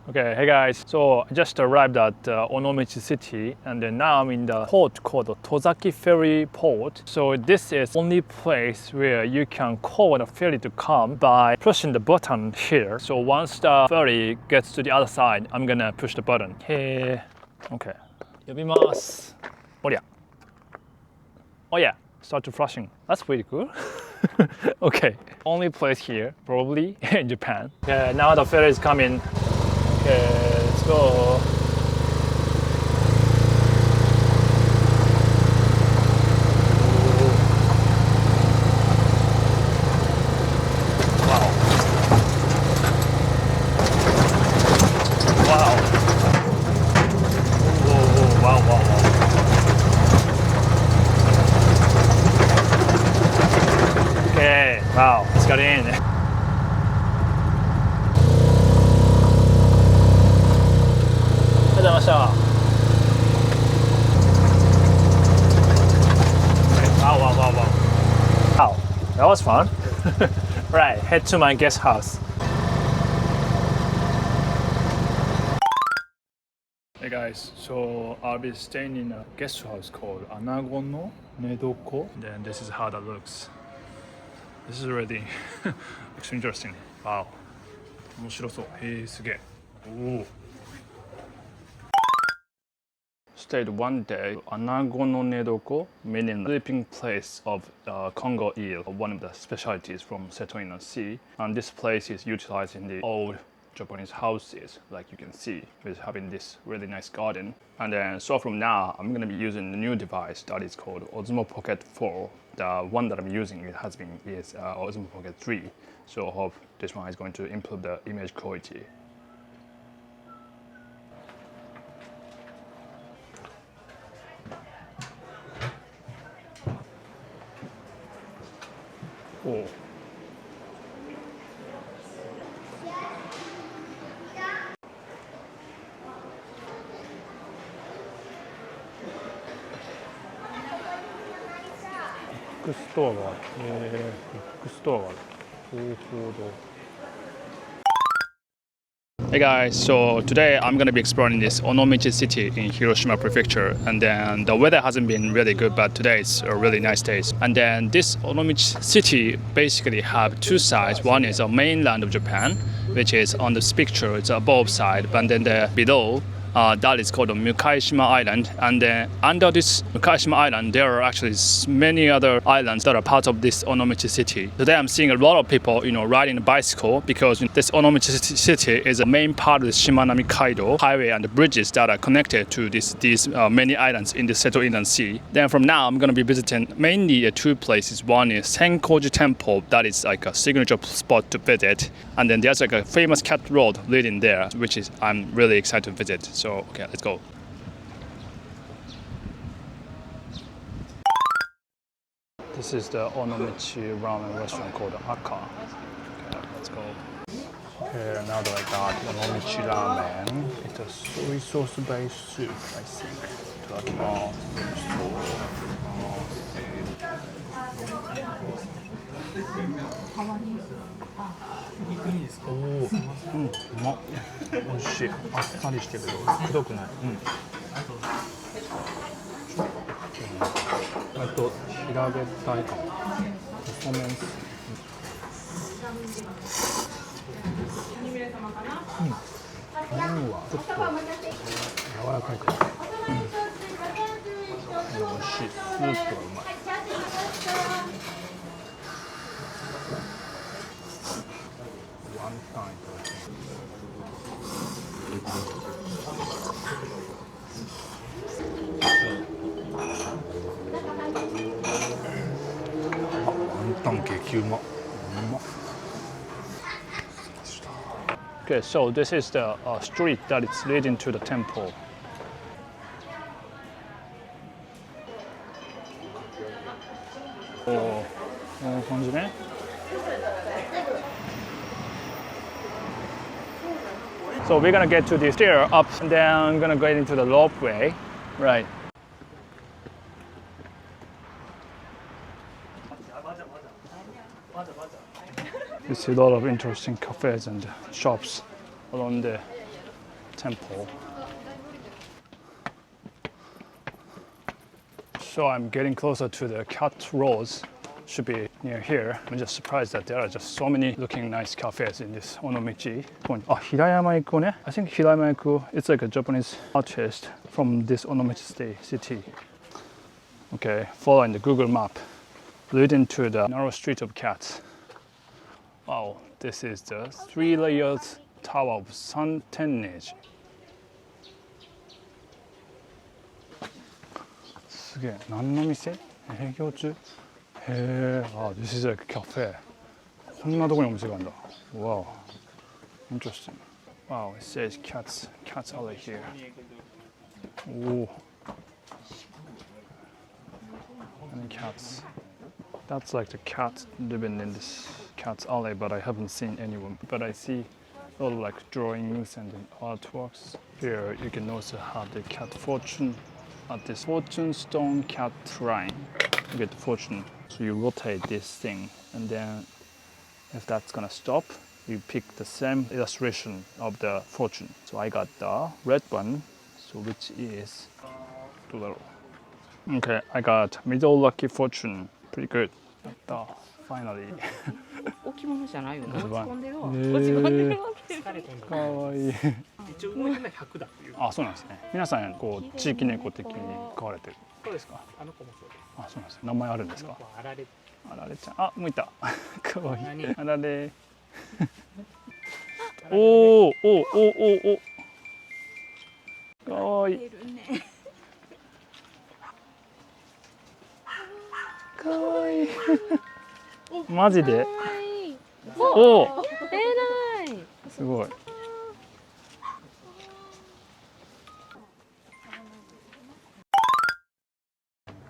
Okay, hey guys. So I just arrived at Onomichi city, and then now I'm in the port called the Tozaki Ferry port. So this is only place where you can call the ferry to come by pushing the button here. So once the ferry gets to the other side, I'm gonna push the button. Hey, okay. 呼びます。おりゃ。Oh yeah, start flashing. That's pretty cool. Okay, only place here, probably in Japan. Okay, now the ferry is coming. Okay, let's go. Wow. Wow. Whoa, wow, wow, wow. Okay, wow, let's get in. Wow, that was fun. Right, head to my guest house. Hey guys, so I'll be staying in a guest house called Anago no Nedoko. Then this is how that looks. This is really looks interesting. Wow. 面白そう。へえ、すげえ。おお。Stayed one day Anago no Nedoko, meaning the sleeping place of Congo eel, one of the specialties from Seto Inland Sea. And this place is utilized in the old Japanese houses, like you can see, with having this really nice garden. And then, so from now, I'm going to be using the new device that is called Osmo Pocket 4. The one that I'm using is Osmo Pocket 3. So I hope this one is going to improve the image quality. Oh. Hey guys, so today I'm gonna be exploring this Onomichi city in Hiroshima prefecture, and then the weather hasn't been really good, but today it's a really nice day. And then this Onomichi city basically have two sides. One is a mainland of Japan, which is on this picture, it's above side, but then the below that is called Mukaishima Island, and then under this Mukaishima Island there are actually many other islands that are part of this Onomichi city. Today I'm seeing a lot of people, riding a bicycle, because this Onomichi city is a main part of the Shimanami Kaido highway and the bridges that are connected to these many islands in the Seto Inland Sea. Then from now I'm going to be visiting mainly two places. One is Senkoji Temple, that is like a signature spot to visit, and then there's like a famous cat road leading there, which is I'm really excited to visit. So okay, let's go. This is the Onomichi ramen restaurant called Aka. Okay, let's go. Okay, now that I got Onomichi ramen, it's a soy sauce based soup, I think.おお、うまっ。美味しい。あっさりしてる。くどくない。平べったいかも。細麺。麺はちょっと柔らかいかも。美味しい。スープがうまい。ワンタンいただきます。ワンタン激うま。Okay, so this is the street that is leading to the temple. Oh, こんな感じね。So we're gonna get to the stair up, and then I'm gonna go into the ropeway, right? You see a lot of interesting cafes and shops along there. Temple. So I'm getting closer to the cat roads. Should be near here. I'm just surprised that there are just so many looking nice cafes in this Onomichi. Hirayama-iku ne? I think Hirayama-iku, it's like a Japanese artist from this Onomichi city. Okay, following the Google map, leading to the narrow street of cats. Wow, this is the 3-layered tower of Santenneji. すげえ、何の店？営業中？へえ、this is like a cafe. こんなとこにお店があるんだ。Wow, interesting. Wow, it says cats alley here. Oh, and cats. That's like the cat living in this cat's alley, but I haven't seen anyone. But I see a lot of like drawings and artworks. Here you can also have the cat fortune at this fortune stone cat shrine. You get the fortune. So you rotate this thing, and then if that's gonna stop, you pick the same illustration of the fortune. So I got the red one, so which is okay, I got middle lucky fortune. Pretty good. Finally. 置物じゃないよ。持ち This one. 込んでるわ。持ち込んでるわけ。かわいい。一応動いてない100だっていう。あ、そうなんですね。皆さんこう地域猫的に飼われてる。そうですか。あの子もそうです。あ、そうなんですね。名前あるんですか。あられ。あられちゃん。あ、向いた。かわいい。あられ。おおおおおお。かわいい。かわいい。マジで。おお。偉い。すごい。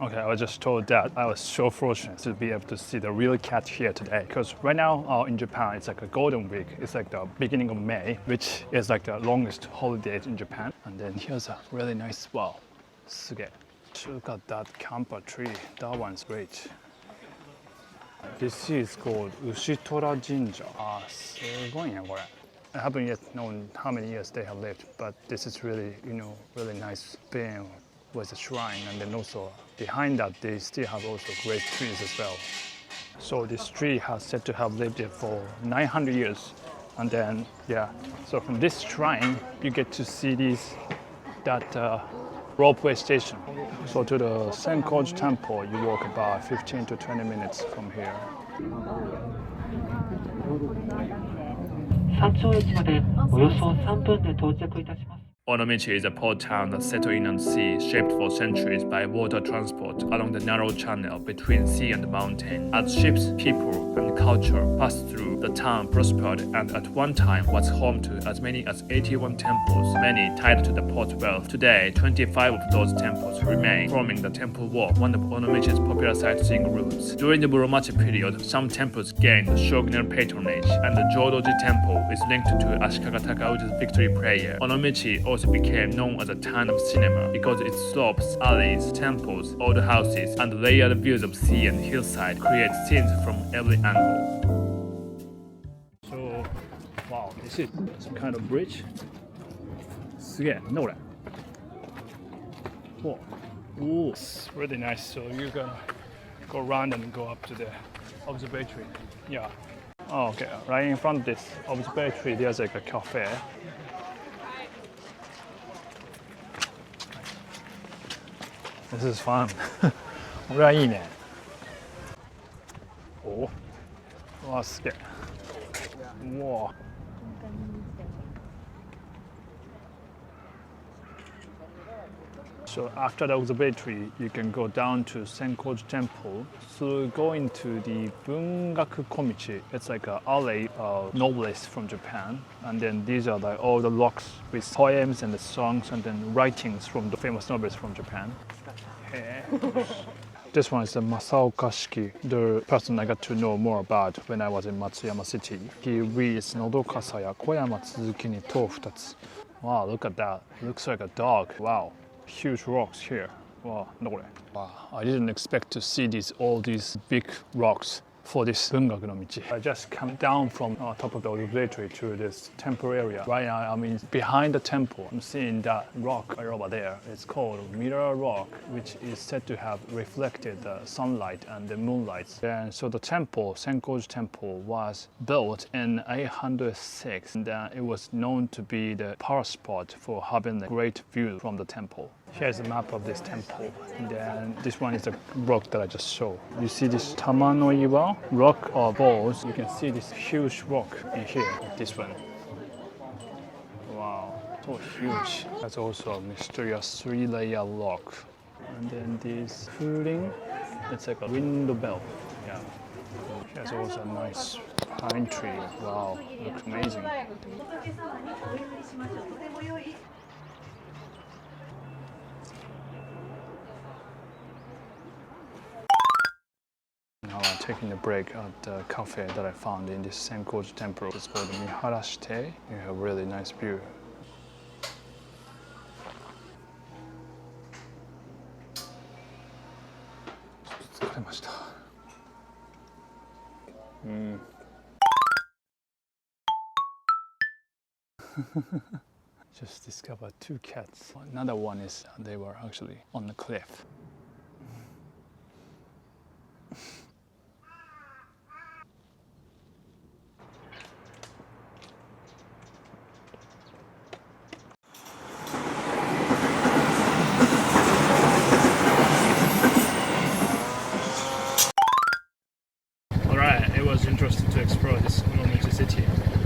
Okay, I was just told that I was so fortunate to be able to see the real cat here today. Because right now in Japan, it's like a golden week. It's like the beginning of May, which is like the longest holiday in Japan. And then here's a really nice wow. Suge. Look at that camper tree. That one's great. This is called Ushitora Jinja. すごいねこれ. I haven't yet known how many years they have lived, but this is really, really nice being with a shrine, and then also behind that they still have also great trees as well. So this tree has said to have lived here for 900 years, and then so from this shrine you get to see that ropeway station. So to the Senkoji Temple you walk about 15 to 20 minutes from here. 山頂駅までおよそ3分で到着いたします。 Onomichi is a port town that settled in on the sea, shaped for centuries by water transport along the narrow channel between sea and mountain. As ships, people, and culture passed through, the town prospered and at one time was home to as many as 81 temples, many tied to the port wealth. Today, 25 of those temples remain, forming the Temple Walk, one of Onomichi's popular sightseeing routes. During the Muromachi period, some temples gained shogunal patronage, and the Jodoji Temple is linked to Ashikaga Takauji's victory prayer. Onomichi also became known as a town of cinema because its slopes, alleys, temples, old houses, and layered views of sea and hillside create scenes from every angle. So, wow, this is some kind of bridge. すげえ、なんだこれ。Whoa. Ooh, it's really nice. So you're gonna go around and go up to the observatory. Yeah. Oh, okay. Right in front of this observatory, there's like a cafe. This is fun. これはいいね。お、うわ、すげえ。うわ。So after the observatory, you can go down to Senkoji Temple. So go into the Bungaku Komichi. It's like an alley of novelists from Japan. And then these are like all the rocks with poems and the songs and then writings from the famous novelists from Japan. This one is the Masaoka Shiki, the person I got to know more about when I was in Matsuyama City. He reads Nodokasa ya Koyama Tsuzuki ni to futatsu. Wow, look at that. Looks like a dog. Wow. Huge rocks here. Wow, wow, I didn't expect to see all these big rocks for this Bungaku no Michi. I just come down from top of the observatory to this temple area. Right now, I mean, behind the temple, I'm seeing that rock right over there. It's called Mirror Rock, which is said to have reflected the sunlight and the moonlight. And so the temple, Senkoji Temple, was built in 806, and it was known to be the power spot for having a great view from the temple. Here's a map of this temple, and then this one is the rock that I just showed. You see this Tamanoiwa rock or balls. You can see this huge rock in here, this one. Wow, so huge. That's also a mysterious 3-layer rock. And then this fooling, it's like a window bell. Yeah. Here's also a nice pine tree. Wow, looks amazing. Now I'm taking a break at the cafe that I found in this Senkoji Temple. It's called Miharashite. You have a really nice view. Just discovered 2 cats. Another one is they were actually on the cliff. Alright, it was interesting to explore this Onomichi city.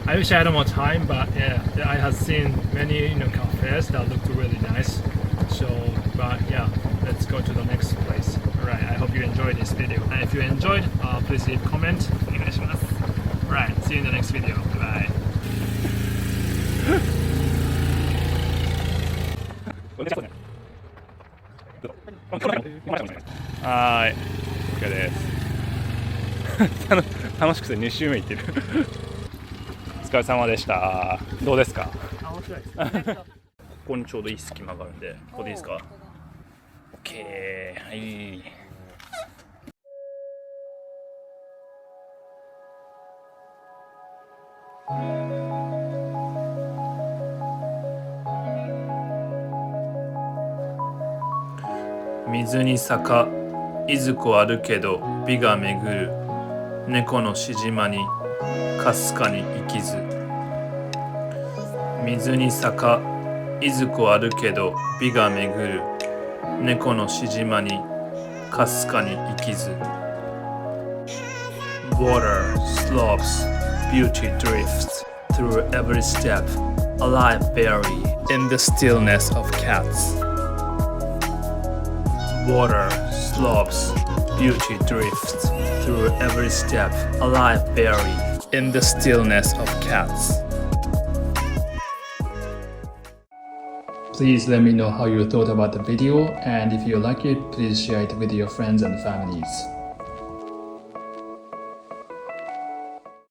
I wish I had more time, but yeah, I have seen many cafes that looked really nice. So, but yeah, let's go to the next place. Alright, I hope you enjoyed this video. And if you enjoyed, please leave a comment. Alright, see you in the next video. Bye. Hi. OK です。楽しくて2周目行ってる。お疲れ様でした。どうですか？面白いです。ここにちょうどいい隙間があるんで、ここでいいですか？ OK。はい。水に坂、いずこあるけど美が巡る。猫のしじまにかすかに生きず。水に坂、いずこあるけど美が巡る。猫のしじまにかすかに生きず。Water slopes, beauty drifts through every step, a life berry in the stillness of cats. Water slopes, beauty drifts through every step, a life berry in the stillness of cats. Please let me know how you thought about the video, and if you like it, please share it with your friends and families.